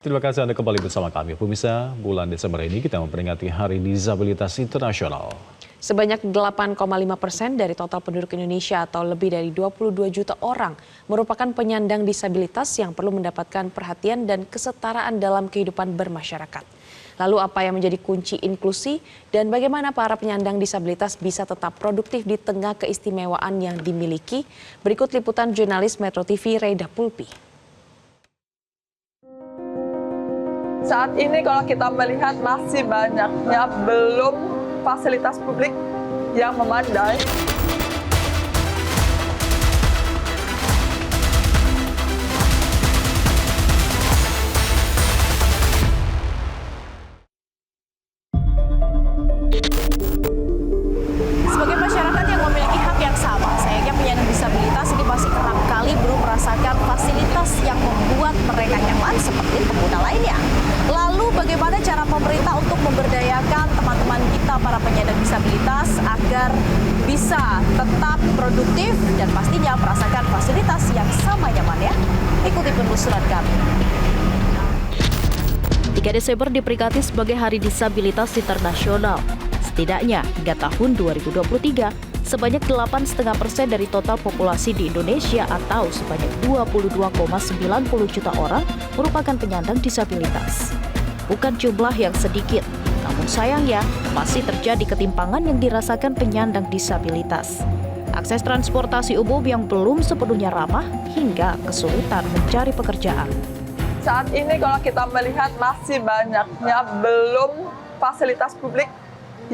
Terima kasih Anda kembali bersama kami. Pemirsa, bulan Desember ini kita memperingati Hari Disabilitas Internasional. Sebanyak 8,5% dari total penduduk Indonesia atau lebih dari 22 juta orang merupakan penyandang disabilitas yang perlu mendapatkan perhatian dan kesetaraan dalam kehidupan bermasyarakat. Lalu apa yang menjadi kunci inklusi dan bagaimana para penyandang disabilitas bisa tetap produktif di tengah keistimewaan yang dimiliki? Berikut liputan jurnalis Metro TV Reda Pulpi. Saat ini kalau kita melihat masih banyaknya belum fasilitas publik yang memadai. Sebagai masyarakat yang memiliki hak yang sama, sayangnya penyandang disabilitas ini masih kerap kali belum merasakan fasilitas yang membuat mereka nyaman seperti pengguna lainnya. Lalu bagaimana cara pemerintah untuk memberdayakan teman-teman kita para penyandang disabilitas agar bisa tetap produktif dan pastinya merasakan fasilitas yang sama nyamannya? Ikuti penelusuran kami. 3 Desember diperingati sebagai Hari Disabilitas Internasional. Setidaknya hingga tahun 2023, sebanyak 8,5% dari total populasi di Indonesia atau sebanyak 22,90 juta orang merupakan penyandang disabilitas. Bukan jumlah yang sedikit, namun sayangnya masih terjadi ketimpangan yang dirasakan penyandang disabilitas. Akses transportasi umum yang belum sepenuhnya ramah hingga kesulitan mencari pekerjaan. Saat ini kalau kita melihat masih banyaknya belum fasilitas publik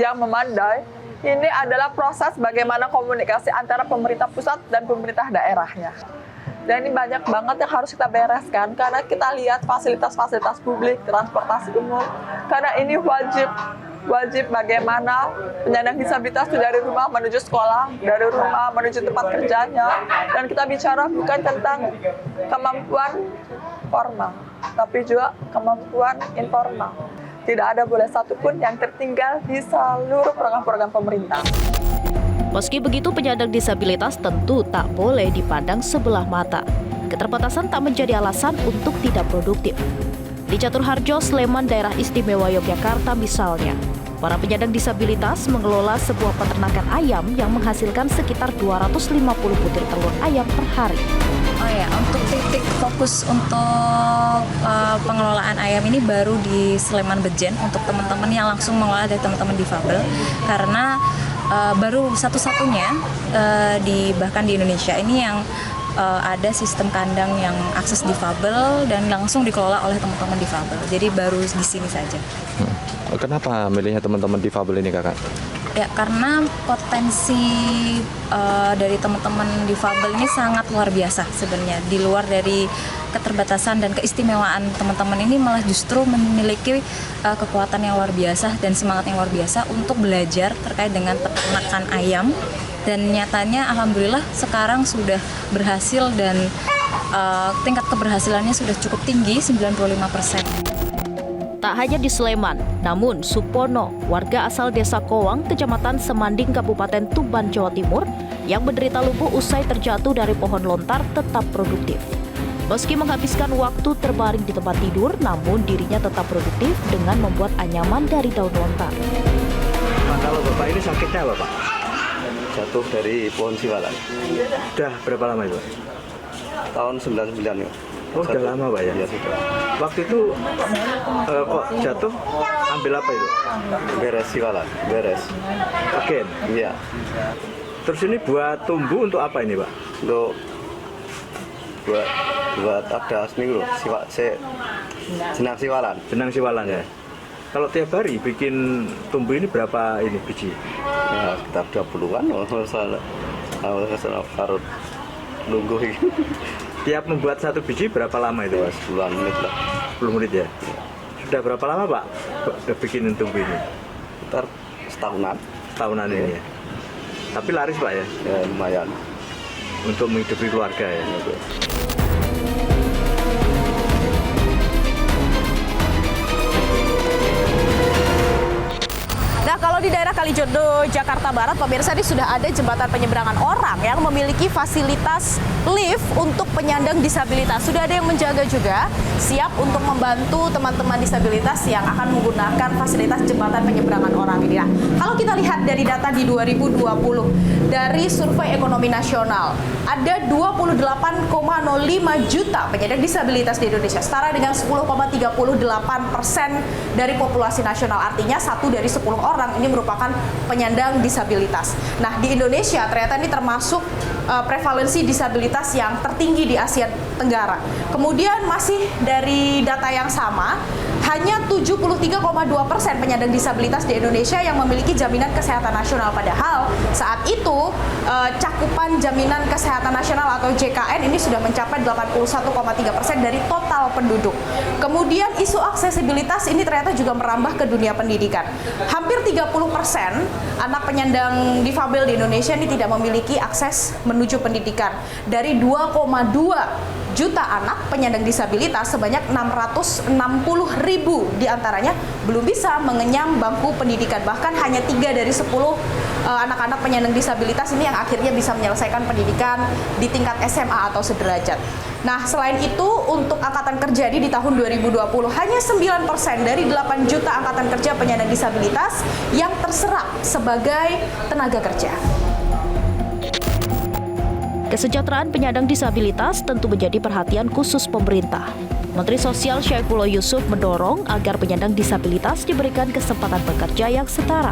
yang memadai. Ini adalah proses bagaimana komunikasi antara pemerintah pusat dan pemerintah daerahnya. Dan ini banyak banget yang harus kita bereskan karena kita lihat fasilitas-fasilitas publik, transportasi umum. Karena ini wajib bagaimana penyandang disabilitas itu dari rumah menuju sekolah, dari rumah menuju tempat kerjanya. Dan kita bicara bukan tentang kemampuan formal, tapi juga kemampuan informal. Tidak ada boleh satupun yang tertinggal di seluruh program-program pemerintah. Meski begitu, penyandang disabilitas tentu tak boleh dipandang sebelah mata. Keterbatasan tak menjadi alasan untuk tidak produktif. Di Caturharjo, Sleman, Daerah Istimewa Yogyakarta misalnya, para penyandang disabilitas mengelola sebuah peternakan ayam yang menghasilkan sekitar 250 butir telur ayam per hari. Oh ya, untuk titik fokus untuk pengelolaan ayam ini baru di Sleman Bejen untuk teman-teman yang langsung mengelola dari teman-teman difabel, karena baru satu-satunya bahkan di Indonesia ini yang ada sistem kandang yang akses difabel dan langsung dikelola oleh teman-teman difabel. Jadi baru di sini saja. Kenapa milihnya teman-teman difabel ini, Kakak? Ya, karena potensi dari teman-teman difabel ini sangat luar biasa sebenarnya. Di luar dari keterbatasan dan keistimewaan teman-teman ini malah justru memiliki kekuatan yang luar biasa dan semangat yang luar biasa untuk belajar terkait dengan peternakan ayam. Dan nyatanya alhamdulillah sekarang sudah berhasil dan tingkat keberhasilannya sudah cukup tinggi, 95%. Tak hanya di Sleman, namun Supono, warga asal Desa Kowang, Kecamatan Semanding, Kabupaten Tuban, Jawa Timur, yang menderita lumpuh usai terjatuh dari pohon lontar tetap produktif. Meski menghabiskan waktu terbaring di tempat tidur, namun dirinya tetap produktif dengan membuat anyaman dari daun lontar. Pak, kalau Bapak ini sakitnya apa, Pak? Jatuh dari pohon siwalan. Udah berapa lama itu, Pak? Tahun 99 ya. Oh, udah lama, Pak ya? Ya sudah. Waktu itu kok jatuh, ambil apa itu? Beres siwalan, beres. Oke. Iya. Terus ini buat tumbuh untuk apa ini, Pak? Untuk buat ada seminggu jenang siwalan. Jenang siwalan ya? Kalau tiap hari bikin tumbuh ini berapa ini biji? Ya, sekitar 20-an. Harus nunggu ini. Tiap membuat satu biji berapa lama itu, Pak? 10 menit lah. 10 menit ya? Sudah berapa lama, Pak, udah bikinin tumbuh ini? Sekitar setahunan. Tahunan ini ya? Tapi laris, Pak ya? Ya, lumayan. Untuk menghidupi keluarga ya? Nah, kalau di daerah Kalijodo, Jakarta Barat, pemirsa, ini sudah ada jembatan penyeberangan orang yang memiliki fasilitas lift untuk penyandang disabilitas. Sudah ada yang menjaga juga, siap untuk membantu teman-teman disabilitas yang akan menggunakan fasilitas jembatan penyeberangan orang ini. Nah, kalau kita lihat dari data di 2020, dari Survei Ekonomi Nasional, ada 28,05 juta penyandang disabilitas di Indonesia, setara dengan 10,38% dari populasi nasional. Artinya 1 dari 10 orang ini merupakan penyandang disabilitas. Nah, di Indonesia ternyata ini termasuk prevalensi disabilitas yang tertinggi di Asia Tenggara. Kemudian masih dari data yang sama, hanya 73,2% penyandang disabilitas di Indonesia yang memiliki jaminan kesehatan nasional. Padahal saat itu cakupan jaminan kesehatan nasional atau JKN ini sudah mencapai 81,3% dari total penduduk. Kemudian isu aksesibilitas ini ternyata juga merambah ke dunia pendidikan. Hampir 30% anak penyandang difabel di Indonesia ini tidak memiliki akses menuju pendidikan. Dari 2,2 juta anak penyandang disabilitas, sebanyak 660.000 diantaranya belum bisa mengenyam bangku pendidikan. Bahkan hanya 3 dari 10 anak-anak penyandang disabilitas ini yang akhirnya bisa menyelesaikan pendidikan di tingkat SMA atau sederajat. Nah, selain itu untuk angkatan kerja di tahun 2020 hanya 9% dari 8 juta angkatan kerja penyandang disabilitas yang terserap sebagai tenaga kerja. Kesejahteraan penyandang disabilitas tentu menjadi perhatian khusus pemerintah. Menteri Sosial Syaifullah Yusuf mendorong agar penyandang disabilitas diberikan kesempatan bekerja yang setara.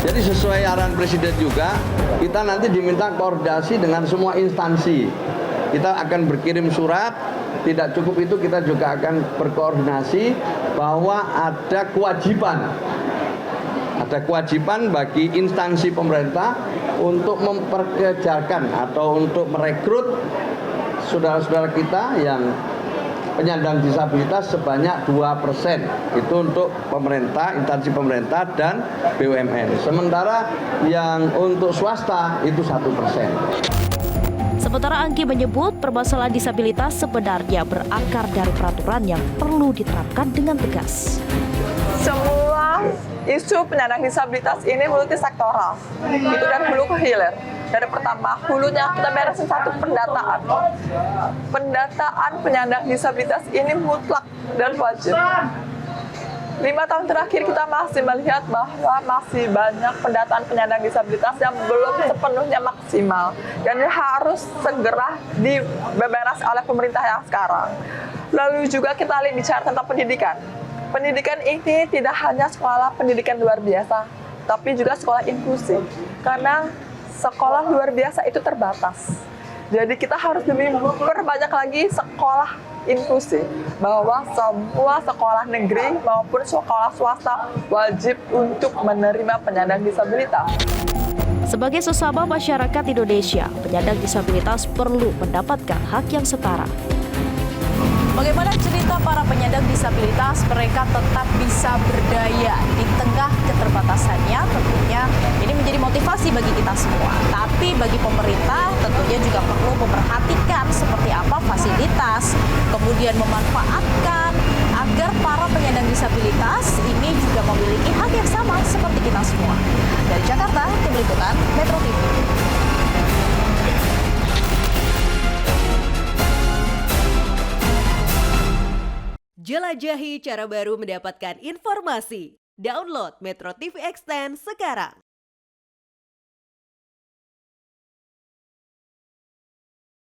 Jadi sesuai arahan Presiden juga, kita nanti diminta koordinasi dengan semua instansi. Kita akan berkirim surat, tidak cukup itu kita juga akan berkoordinasi bahwa ada kewajiban bagi instansi pemerintah untuk memperkerjakan atau untuk merekrut saudara-saudara kita yang penyandang disabilitas sebanyak 2%. Itu untuk pemerintah, instansi pemerintah dan BUMN. Sementara yang untuk swasta itu 1%. Sementara Angki menyebut permasalahan disabilitas sebenarnya berakar dari peraturan yang perlu diterapkan dengan tegas. Semua isu penyandang disabilitas ini multisektoral, itu dari hulu ke hilir. Dari pertama, hulunya kita beresin satu pendataan. Pendataan penyandang disabilitas ini mutlak dan wajib. 5 tahun terakhir kita masih melihat bahwa masih banyak pendataan penyandang disabilitas yang belum sepenuhnya maksimal dan harus segera dibeberes oleh pemerintah yang sekarang. Lalu juga kita bicara tentang pendidikan. Pendidikan ini tidak hanya sekolah pendidikan luar biasa, tapi juga sekolah inklusi. Karena sekolah luar biasa itu terbatas. Jadi kita harus lebih perbanyak lagi sekolah inklusi, bahwa semua sekolah negeri maupun sekolah swasta wajib untuk menerima penyandang disabilitas. Sebagai sesama masyarakat Indonesia, penyandang disabilitas perlu mendapatkan hak yang setara. Bagaimana cerita para penyandang disabilitas, mereka tetap bisa berdaya di tengah keterbatasannya, tentunya ini menjadi motivasi bagi kita semua. Tapi bagi pemerintah tentunya juga perlu memperhatikan seperti apa fasilitas, kemudian memanfaatkan agar para penyandang disabilitas ini juga memiliki hak yang sama seperti kita semua. Dari Jakarta, tim liputan Metro TV. Jelajahi cara baru mendapatkan informasi. Download Metro TV Extend sekarang.